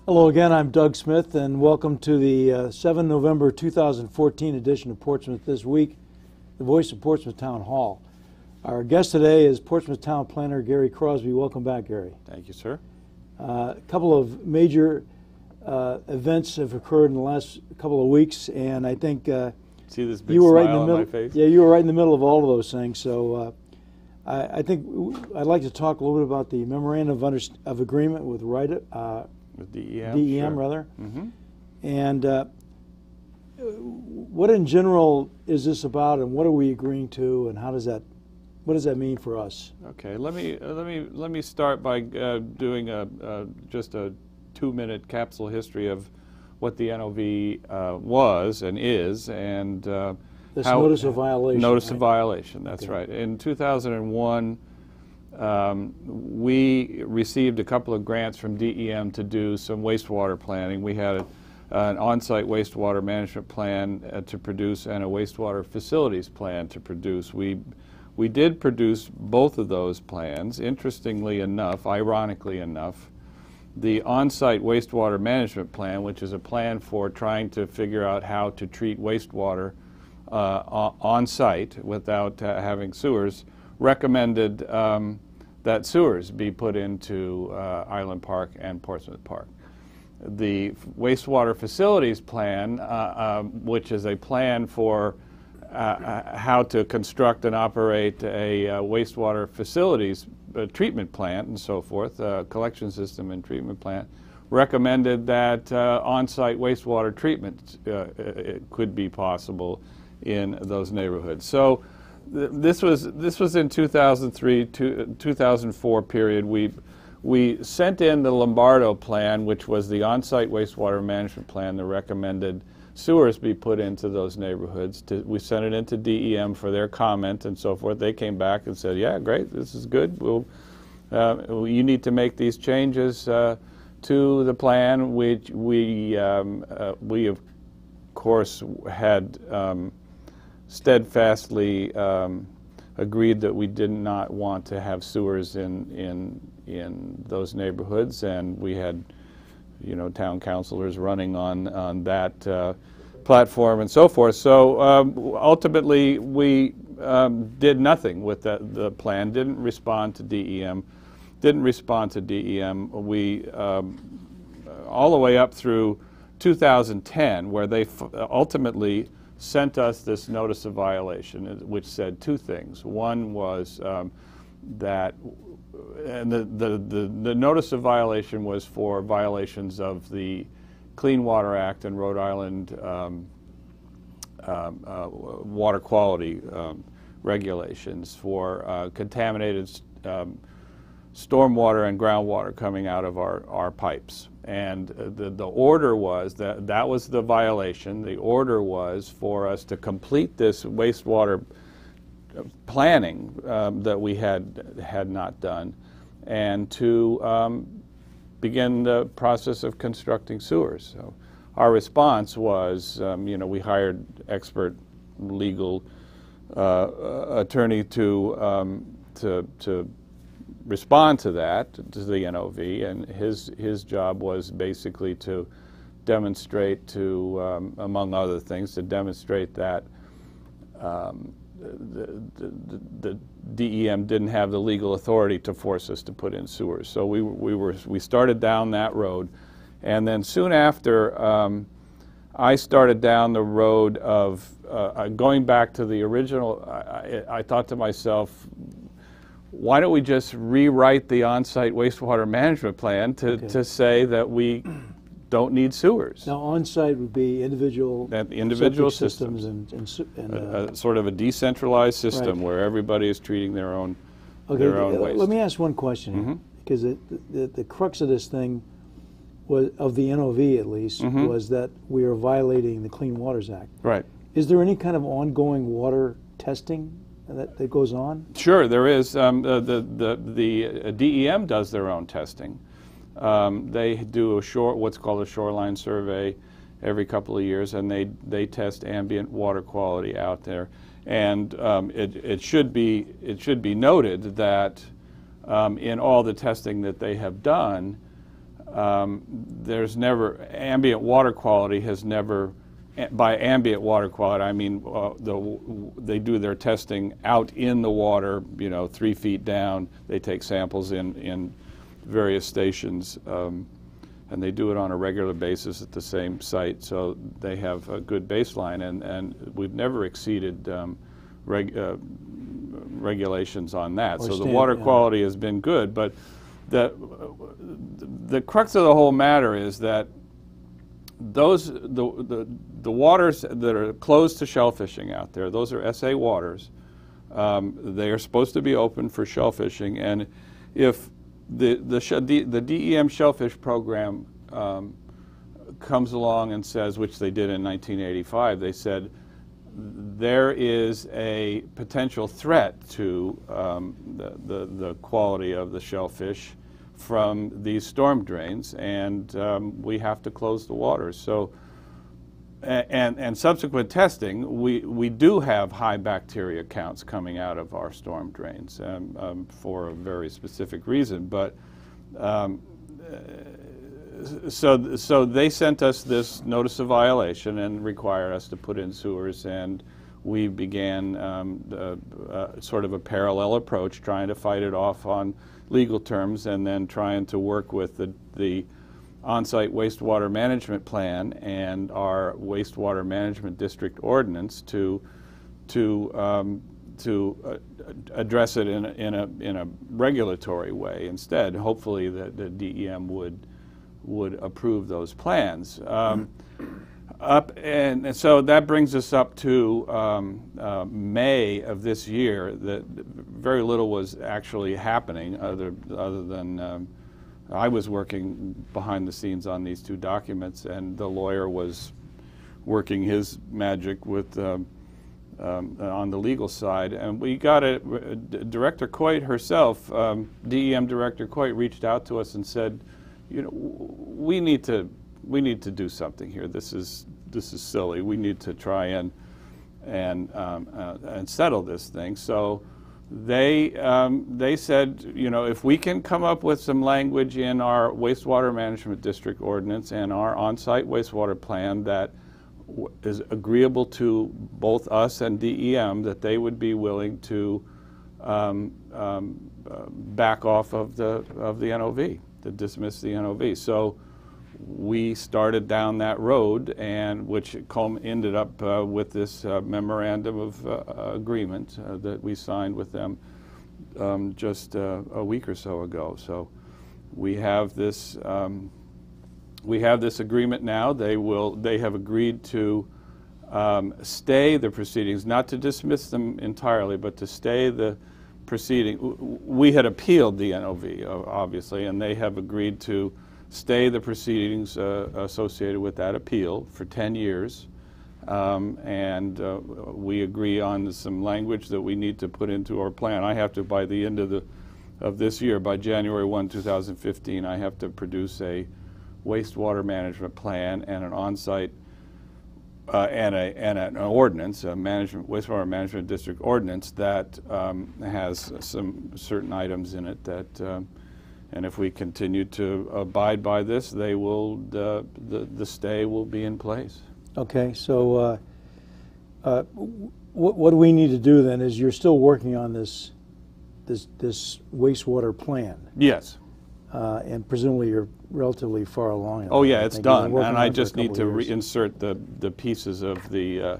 Hello again, I'm Doug Smith, and welcome to the 7 November 2014 edition of Portsmouth This Week, the Voice of Portsmouth Town Hall. Our guest today is Portsmouth Town Planner Gary Crosby. Welcome back, Gary. Thank you, sir. A couple of major events have occurred in the last couple of weeks, and I think see this big you were smile right in the on middle. my face? Yeah, you were right in the middle of all of those things. So I think I'd like to talk a little bit about the Memorandum of Agreement with With DEM, DEM, sure. rather. Mm-hmm. And what in general is this about, and what are we agreeing to, and what does that mean for us? Okay, let me start by doing just a 2-minute capsule history of what the NOV was and is, and This notice of violation. Notice right? of violation. That's Okay. right. In 2001. We received a couple of grants from DEM to do some wastewater planning. We had an on-site wastewater management plan to produce and a wastewater facilities plan to produce. We did produce both of those plans. Interestingly enough, ironically enough, the on-site wastewater management plan, which is a plan for trying to figure out how to treat wastewater on-site without having sewers, recommended that sewers be put into Island Park and Portsmouth Park. The wastewater facilities plan, which is a plan for how to construct and operate a wastewater facilities treatment plant and so forth, collection system and treatment plant, recommended that on-site wastewater treatment could be possible in those neighborhoods. So this was in 2003 to 2004 period. We sent in the Lombardo Plan, which was the on-site wastewater management plan that recommended sewers be put into those neighborhoods. We sent it into DEM for their comment and so forth. They came back and said, "Yeah, great, this is good. You need to make these changes to the plan," which we of course had steadfastly agreed that we did not want to have sewers in those neighborhoods, and we had, town councilors running on that platform and so forth. So ultimately, we did nothing with the plan. Didn't respond to DEM. We all the way up through 2010, where they ultimately sent us this notice of violation, which said two things. One was that, and the notice of violation was for violations of the Clean Water Act and Rhode Island water quality regulations for contaminated stormwater and groundwater coming out of our pipes. And the order was that was the violation. The order was for us to complete this wastewater planning that we had not done, and to begin the process of constructing sewers. So our response was, we hired expert legal attorney to respond to that, to the NOV, and his job was basically to demonstrate among other things, to demonstrate that the DEM didn't have the legal authority to force us to put in sewers. So we started down that road, and then soon after, I started down the road of going back to the original. I thought to myself, why don't we just rewrite the on-site wastewater management plan to say that we don't need sewers? Now, on-site would be individual systems and sort of a decentralized system, right, where everybody is treating their own waste. Let me ask one question here, because the crux of this thing was, of the NOV at least, was that we are violating the Clean Waters Act. Right. Is there any kind of ongoing water testing that goes on? Sure, there is. The DEM does their own testing. They do what's called a shoreline survey every couple of years, and they test ambient water quality out there. And it should be noted that in all the testing that they have done, there's never, ambient water quality has never, by ambient water quality I mean they do their testing out in the water, 3 feet down. They take samples in various stations, and they do it on a regular basis at the same site, so they have a good baseline, and we've never exceeded regulations on that. So the water quality has been good, but the crux of the whole matter is that the waters that are closed to shellfishing out there, those are SA waters. They are supposed to be open for shellfishing, and if the DEM shellfish program comes along and says, which they did in 1985, they said there is a potential threat to the quality of the shellfish from these storm drains, and we have to close the waters. So, and subsequent testing, we do have high bacteria counts coming out of our storm drains for a very specific reason. But so they sent us this notice of violation and required us to put in sewers, and we began sort of a parallel approach, trying to fight it off on legal terms, and then trying to work with the on-site wastewater management plan and our wastewater management district ordinance to address it in a regulatory way instead. Hopefully the DEM would approve those plans. And so that brings us up to May of this year. That very little was actually happening other than I was working behind the scenes on these two documents, and the lawyer was working his magic with on the legal side. And we got Director Coit herself, DEM Director Coit, reached out to us and said, we need to do something here. This is silly. We need to try and settle this thing. So they said, if we can come up with some language in our wastewater management district ordinance and our on-site wastewater plan that is agreeable to both us and DEM, that they would be willing to back off of the NOV, to dismiss the NOV. So we started down that road, and which ended up with this Memorandum of Agreement that we signed with them just a week or so ago. So we have this agreement now. They have agreed to stay the proceedings, not to dismiss them entirely, but to stay the proceeding. We had appealed the NOV, obviously, and they have agreed to stay the proceedings associated with that appeal for 10 years. And we agree on some language that we need to put into our plan. I have to, by the end of this year, by January 1, 2015, I have to produce a wastewater management plan and an on-site and an ordinance, a wastewater management district ordinance that has some certain items in it that, and if we continue to abide by this, they will the stay will be in place. Okay, so what do we need to do then? Is you're still working on this wastewater plan? Yes. And presumably you're relatively far along in Oh that. yeah, it's done, and I just need to reinsert the pieces of the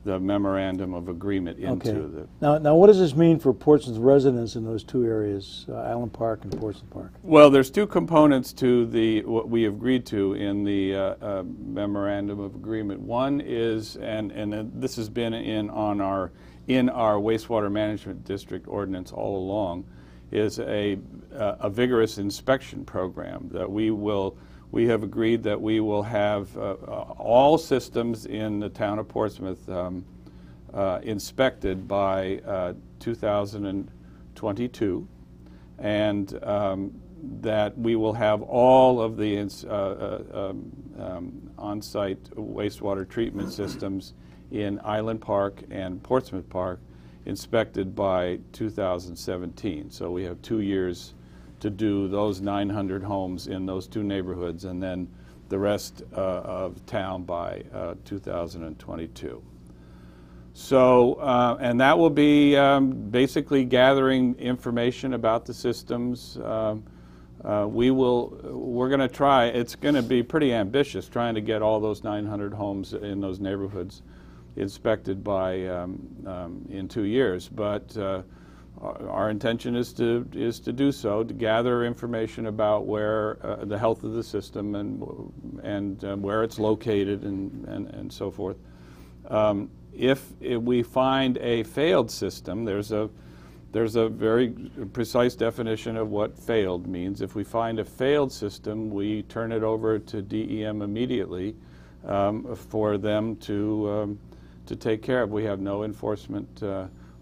Memorandum of Agreement into the... Now what does this mean for Portsmouth residents in those two areas, Island Park and Portsmouth Park? Well, there's two components to what we agreed to in the Memorandum of Agreement. One is, and this has been in our wastewater management district ordinance all along, is a vigorous inspection program that we have agreed that we will have all systems in the town of Portsmouth inspected by 2022, and that we will have all of the on-site wastewater treatment systems in Island Park and Portsmouth Park inspected by 2017. So we have 2 years to do those 900 homes in those two neighborhoods, and then the rest of town by 2022. So, and that will be basically gathering information about the systems. We're going to try, it's going to be pretty ambitious trying to get all those 900 homes in those neighborhoods inspected by in 2 years, but our intention is to do so, to gather information about where the health of the system and where it's located and so forth. If we find a failed system, there's a very precise definition of what failed means. If we find a failed system, we turn it over to DEM immediately for them to take care of. We have no enforcement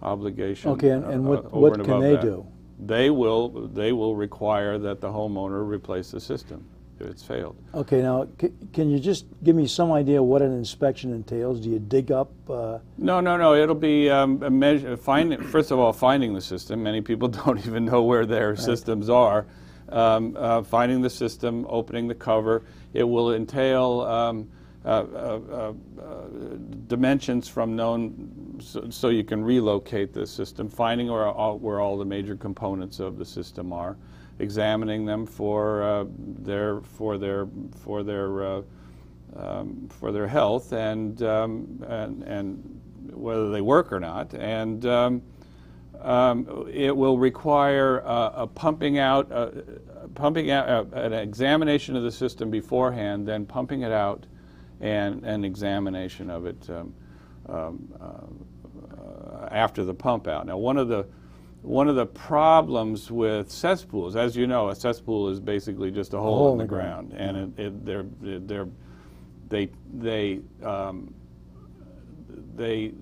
obligation. Okay, and what can they do? They will require that the homeowner replace the system if it's failed. Okay, now can you just give me some idea what an inspection entails? Do you dig up? No. It'll be first of all, finding the system. Many people don't even know where their systems are. Finding the system, opening the cover. It will entail dimensions from known, so you can relocate the system. Finding where all the major components of the system are. Examining them for their health and whether they work or not, and it will require an examination of the system beforehand, then pumping it out, and an examination of it after the pump out. Now, one of the problems with cesspools, as you know, a cesspool is basically just a hole in the ground, and they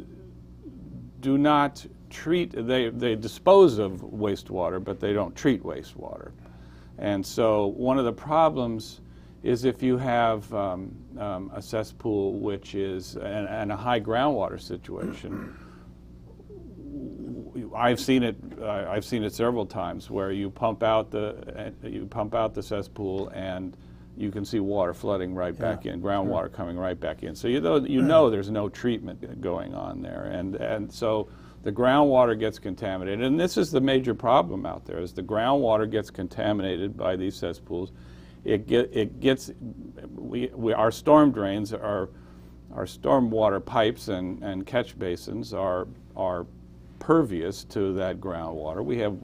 do not treat. They dispose of wastewater, but they don't treat wastewater. And so one of the problems is if you have a cesspool which is and a high groundwater situation. I've seen it several times where you pump out the cesspool and you can see water flooding right back in, groundwater coming right back in. So you know there's no treatment going on there, and so the groundwater gets contaminated. And this is the major problem out there: is the groundwater gets contaminated by these cesspools. Our storm drains, our stormwater pipes and catch basins are pervious to that groundwater. We have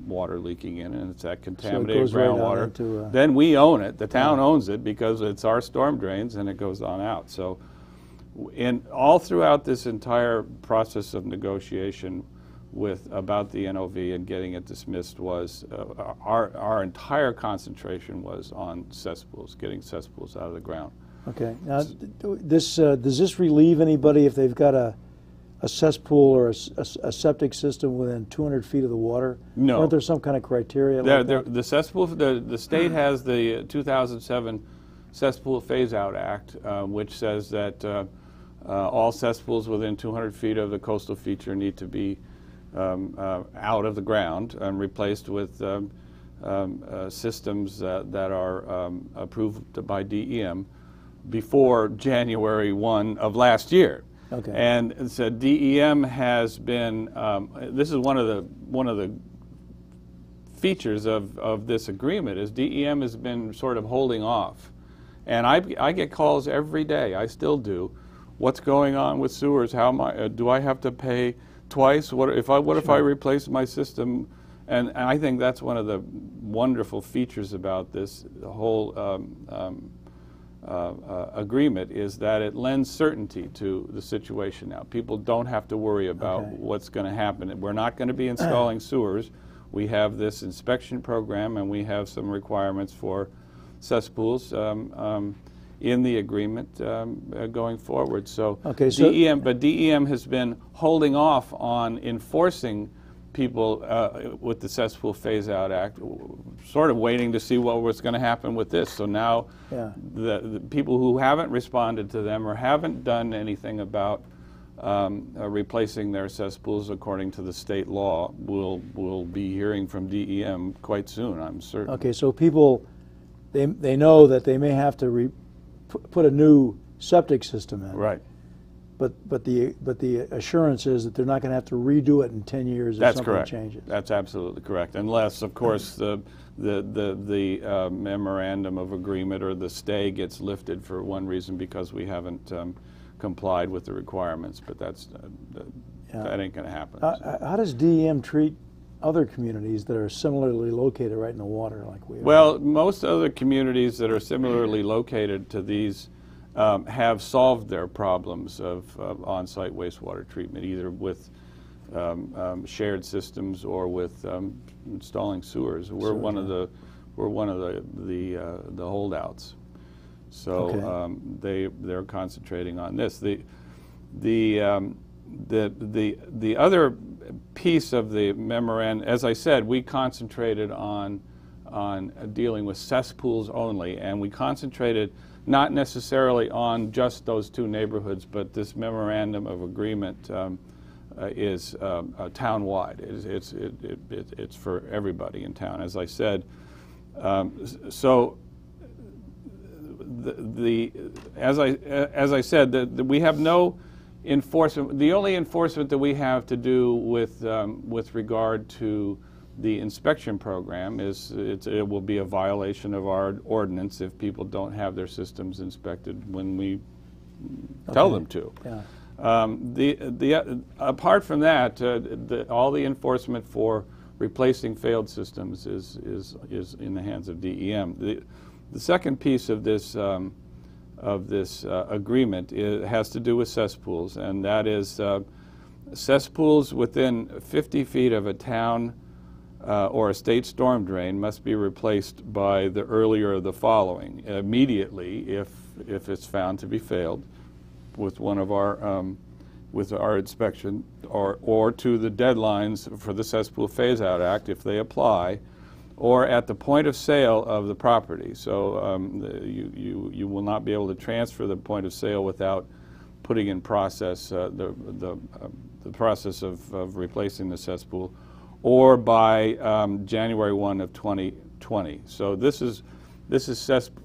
water leaking in, and it's that contaminated groundwater. Then we own it. The town owns it because it's our storm drains, and it goes on out. So, all throughout this entire process of negotiation about the NOV and getting it dismissed was our entire concentration was on cesspools, getting cesspools out of the ground. Okay. Now, does this relieve anybody if they've got a cesspool or a septic system within 200 feet of the water? No. Aren't there some kind of criteria? The cesspool, the state has the 2007 Cesspool Phase-Out Act, which says that all cesspools within 200 feet of the coastal feature need to be out of the ground and replaced with systems that are approved by DEM before January 1 of last year. Okay. And so DEM has been. This is one of the features of this agreement is DEM has been sort of holding off, and I get calls every day. I still do. What's going on with sewers? Do I have to pay twice? What if I replace my system? And I think that's one of the wonderful features about this whole agreement is that it lends certainty to the situation now. People don't have to worry about what's going to happen. We're not going to be installing sewers. We have this inspection program, and we have some requirements for cesspools in the agreement going forward. So, DEM has been holding off on enforcing people with the Cesspool Phase-Out Act, sort of waiting to see what was going to happen with this. So now the people who haven't responded to them or haven't done anything about replacing their cesspools according to the state law. We'll be hearing from DEM quite soon, I'm certain. Okay, so people, they know that they may have to put a new septic system in. Right. But the assurance is that they're not going to have to redo it in 10 years if something changes. That's absolutely correct. Unless, of course, the memorandum of agreement or the stay gets lifted for one reason because we haven't complied with the requirements. But that ain't going to happen. How does DEM treat other communities that are similarly located right in the water like we are? Well, most other communities that are similarly located to these have solved their problems of on-site wastewater treatment, either with shared systems or with installing sewers. We're one of the holdouts. So they're concentrating on this. The other piece of the memorandum, as I said, we concentrated on dealing with cesspools only, and we concentrated not necessarily on just those two neighborhoods, but this memorandum of agreement is town-wide. It's for everybody in town, as I said. So as I said, we have no enforcement. The only enforcement that we have to do with regard to the inspection program is it will be a violation of our ordinance if people don't have their systems inspected when we tell them to. Yeah. Apart from that, all the enforcement for replacing failed systems is in the hands of DEM. The second piece of this agreement has to do with cesspools, and that is cesspools within 50 feet of a town or a state storm drain must be replaced by the earlier of the following: immediately if it's found to be failed with one of our with our inspection, or to the deadlines for the Cesspool Phase Out Act if they apply, or at the point of sale of the property. So you will not be able to transfer the point of sale without putting in process the process of replacing the cesspool, or by January 1 of 2020. So this is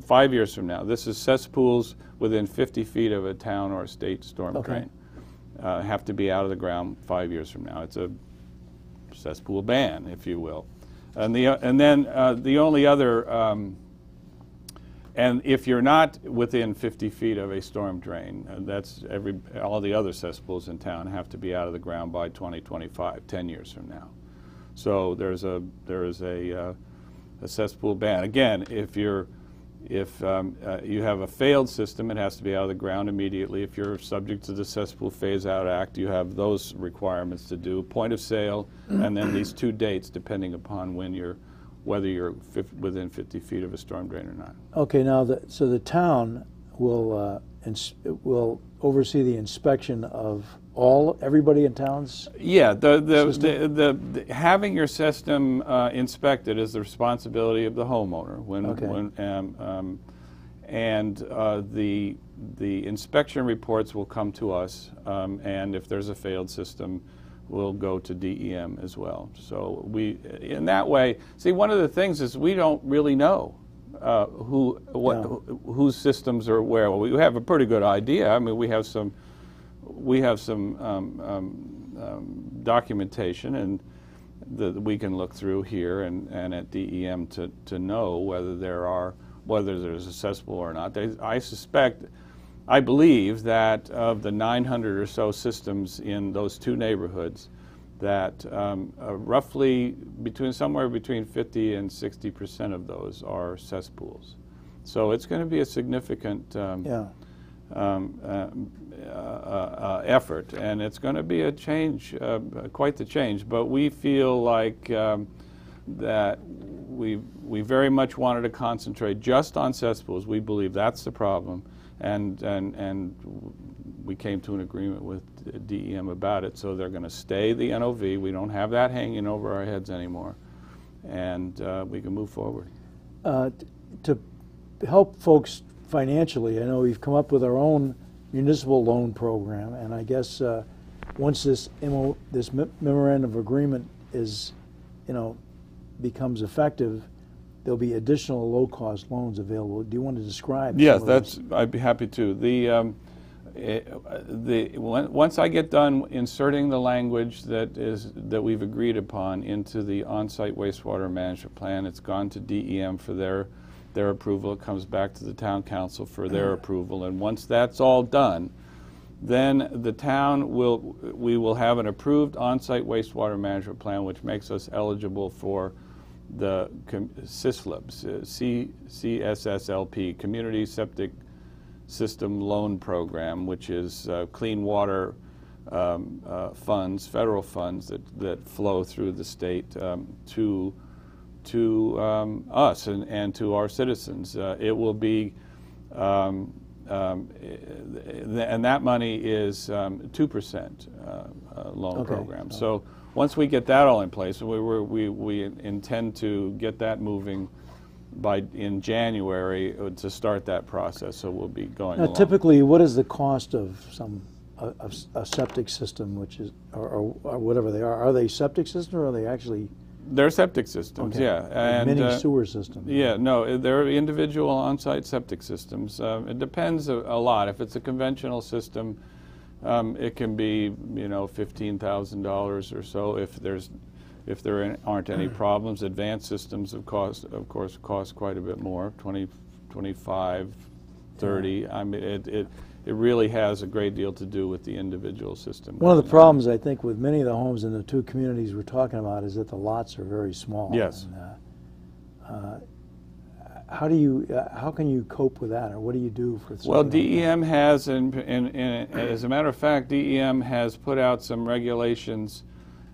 5 years from now. This is cesspools within 50 feet of a town or a state storm drain. Have to be out of the ground 5 years from now. It's a cesspool ban, if you will. And then the only other, and if you're not within 50 feet of a storm drain, that's all the other cesspools in town have to be out of the ground by 2025, 10 years from now. So there is a cesspool ban. Again, if you have a failed system, it has to be out of the ground immediately. If you're subject to the Cesspool Phase Out Act, you have those requirements to do: point of sale, and then these two dates, depending upon whether you're within 50 feet of a storm drain or not. Okay, now so the town will oversee the inspection of everybody in town's. Yeah, having your system inspected is the responsibility of the homeowner. The inspection reports will come to us, and if there's a failed system, we'll go to DEM as well. So in that way, see, one of the things is we don't really know whose systems are where. Well, we have a pretty good idea. I mean, we have some documentation and that we can look through here and at DEM to know whether there's a cesspool or not. I believe that of the 900 or so systems in those two neighborhoods, that roughly somewhere between 50 and 60% of those are cesspools. So it's going to be a significant effort, and it's going to be a change, quite the change. But we feel like that we very much wanted to concentrate just on cesspools. We believe that's the problem, and we came to an agreement with DEM about it. So they're going to stay the NOV. We don't have that hanging over our heads anymore, and we can move forward. To help folks financially, I know we've come up with our own municipal loan program, and I guess once this memorandum of agreement is, becomes effective, there'll be additional low-cost loans available. Do you want to describe? Yes, I'd be happy to. Once I get done inserting the language that we've agreed upon into the on-site wastewater management plan, it's gone to DEM for their approval. It comes back to the town council for their approval, and once that's all done, then the town we will have an approved on-site wastewater management plan, which makes us eligible for the CSLP, CSSLP, Community Septic System Loan Program, which is clean water funds, federal funds that flow through the state to us and to our citizens. It will be, and that money is 2% loan program. Oh. So once we get that all in place, we intend to get that moving in January to start that process. So we'll be going along. Typically, what is the cost of a septic system, which is or whatever they are? Are they septic systems, or are they actually? They're septic systems, yeah. And mini sewer systems. Yeah, no, they're individual on-site septic systems. It depends a lot. If it's a conventional system, it can be, $15,000 or so. If there aren't any problems, advanced systems of course cost quite a bit more, 20, 25, 30. Yeah. I mean, it really has a great deal to do with the individual system. One of the problems, I think, with many of the homes in the two communities we're talking about is that the lots are very small. Yes. And, how can you cope with that, or what do you do for? Well, DEM has, and as a matter of fact, DEM has put out some regulations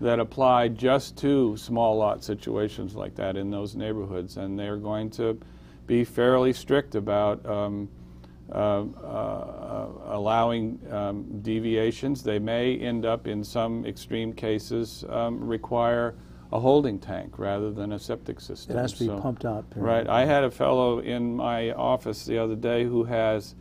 that apply just to small lot situations like that in those neighborhoods, and they're going to be fairly strict about allowing deviations. They may end up, in some extreme cases, require a holding tank rather than a septic system. It has to be pumped out. Right. I had a fellow in my office the other day who has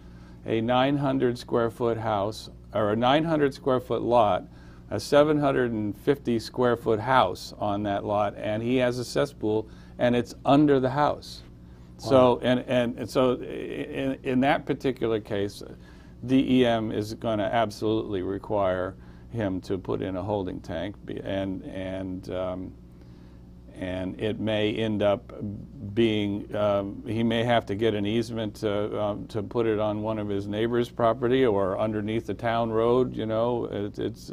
a 900 square foot house, or a 900 square foot lot, a 750 square foot house on that lot, and he has a cesspool, and it's under the house. Wow. So so in that particular case, DEM is going to absolutely require him to put in a holding tank, and it may end up being, he may have to get an easement to put it on one of his neighbor's property or underneath the town road. It's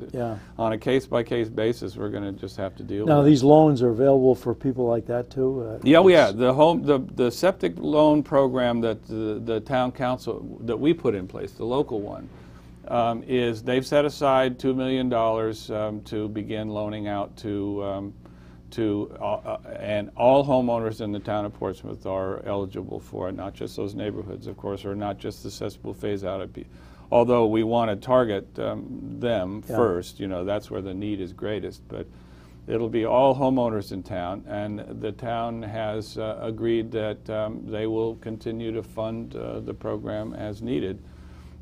on a case-by-case basis. We're going to just have to deal with it. Now, these loans are available for people like that too? Yeah. The septic loan program that the town council, that we put in place, the local one, is they've set aside $2 million to begin loaning out to and all homeowners in the town of Portsmouth are eligible for it, not just those neighborhoods, of course, or not just the cesspool phase-out. Although we want to target them first, that's where the need is greatest. But it'll be all homeowners in town, and the town has agreed that they will continue to fund the program as needed.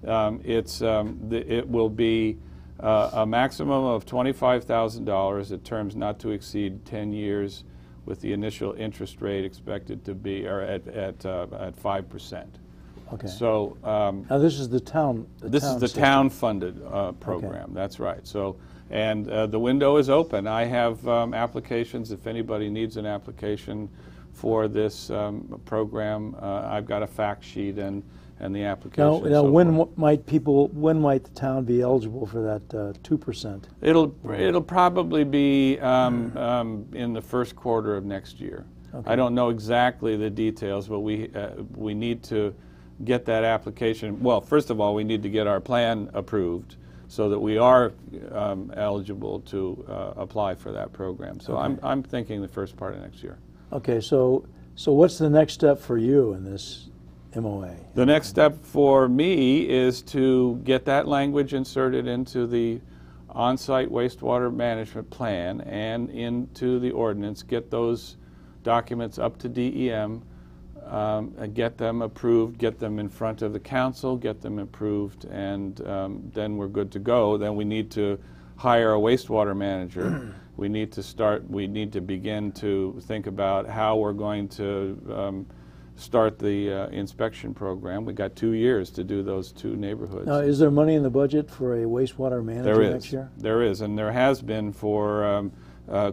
It will be a maximum of $25,000 at terms not to exceed 10 years, with the initial interest rate expected to be at 5%. Okay. So now this is the town. This is the town-funded program. Okay. That's right. So, and the window is open. I have applications. If anybody needs an application for this program, I've got a fact sheet and the application. Now, when might the town be eligible for that 2%? It'll probably be in the first quarter of next year. Okay. I don't know exactly the details, but we need to get that application. Well, first of all, we need to get our plan approved so that we are eligible to apply for that program. So okay. I'm thinking the first part of next year. Okay. So what's the next step for you in this MOA? The next step for me is to get that language inserted into the on-site wastewater management plan and into the ordinance, get those documents up to DEM get them approved, get them in front of the council, get them approved, and then we're good to go. Then we need to hire a wastewater manager. We need to begin to think about how we're going to start the inspection program. We got 2 years to do those 2 neighborhoods. Now, is there money in the budget for a wastewater manager next year? There is, and there has been for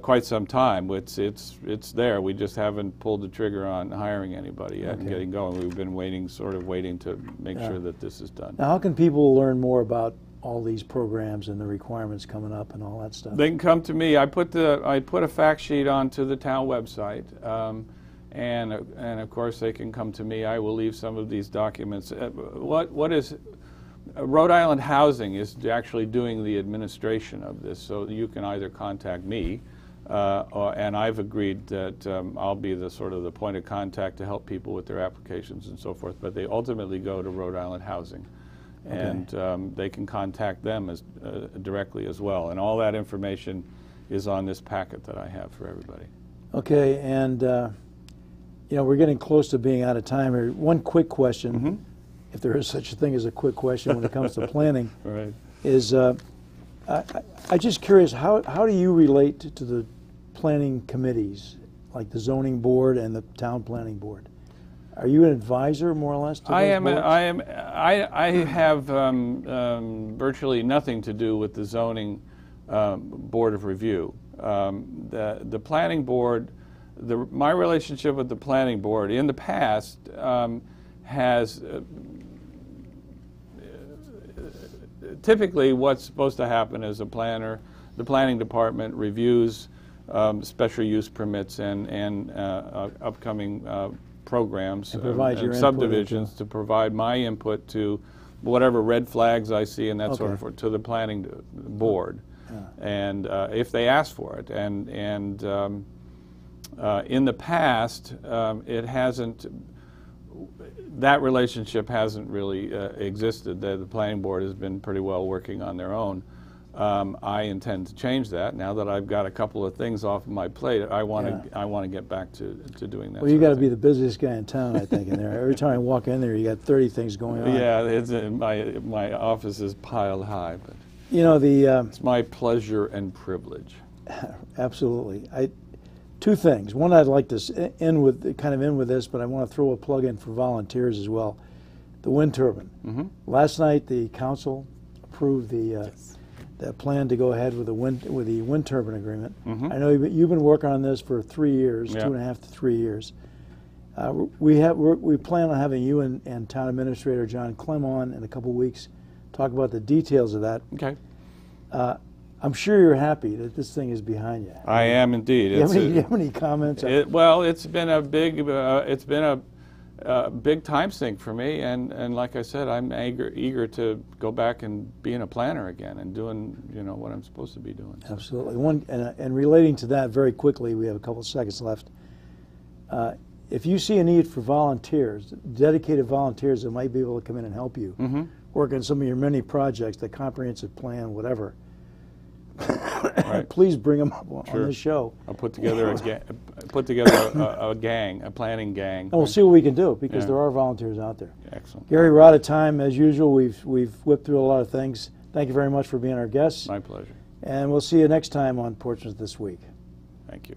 quite some time. It's there. We just haven't pulled the trigger on hiring anybody yet and getting going. We've been waiting to make sure that this is done. Now, how can people learn more about all these programs and the requirements coming up and all that stuff? They can come to me. I put a fact sheet onto the town website, and of course they can come to me. I will leave some of these documents. Rhode Island Housing is actually doing the administration of this, so you can either contact me, and I've agreed that I'll be the sort of the point of contact to help people with their applications and so forth. But they ultimately go to Rhode Island Housing. And they can contact them directly as well. And all that information is on this packet that I have for everybody. Okay, and you know, we're getting close to being out of time here. One quick question, if there is such a thing as a quick question when it comes to planning, is I'm just curious, how do you relate to the planning committees, like the zoning board and the town planning board? Are you an advisor, more or less, to those boards? I have virtually nothing to do with the zoning board of review. The planning board, my relationship with the planning board in the past has typically what's supposed to happen is the planning department reviews special use permits and upcoming programs and subdivisions to provide my input to whatever red flags I see and that sort of to the planning board, and if they ask for it. And in the past, it hasn't. That relationship hasn't really existed. The planning board has been pretty well working on their own. I intend to change that now that I've got a couple of things off of my plate. I want to get back to doing that. Well, you got to be the busiest guy in town, I think. In there, every time I walk in there, you got 30 things going on. Yeah, my office is piled high, but you know it's my pleasure and privilege. Absolutely. Two things. One, I'd like to end with this, but I want to throw a plug in for volunteers as well. The wind turbine. Last night, the council approved the plan to go ahead with the wind turbine agreement. I know you've been working on this for 3 years, 2.5 to 3 years. We plan on having you and Town Administrator John Klimm on in a couple weeks, talk about the details of that. Okay. I'm sure you're happy that this thing is behind you. I am indeed. Do you have any comments? Well, it's been a big time sink for me, and like I said, I'm eager to go back and being a planner again and doing what I'm supposed to be doing. Absolutely. And relating to that very quickly, we have a couple of seconds left. If you see a need for volunteers, dedicated volunteers that might be able to come in and help you work on some of your many projects, the comprehensive plan, whatever, please bring them up on this show. I'll put together a planning gang. And we'll see what we can do, because there are volunteers out there. Excellent. Gary, we're out of time as usual. We've whipped through a lot of things. Thank you very much for being our guest. My pleasure. And we'll see you next time on Portsmouth This Week. Thank you.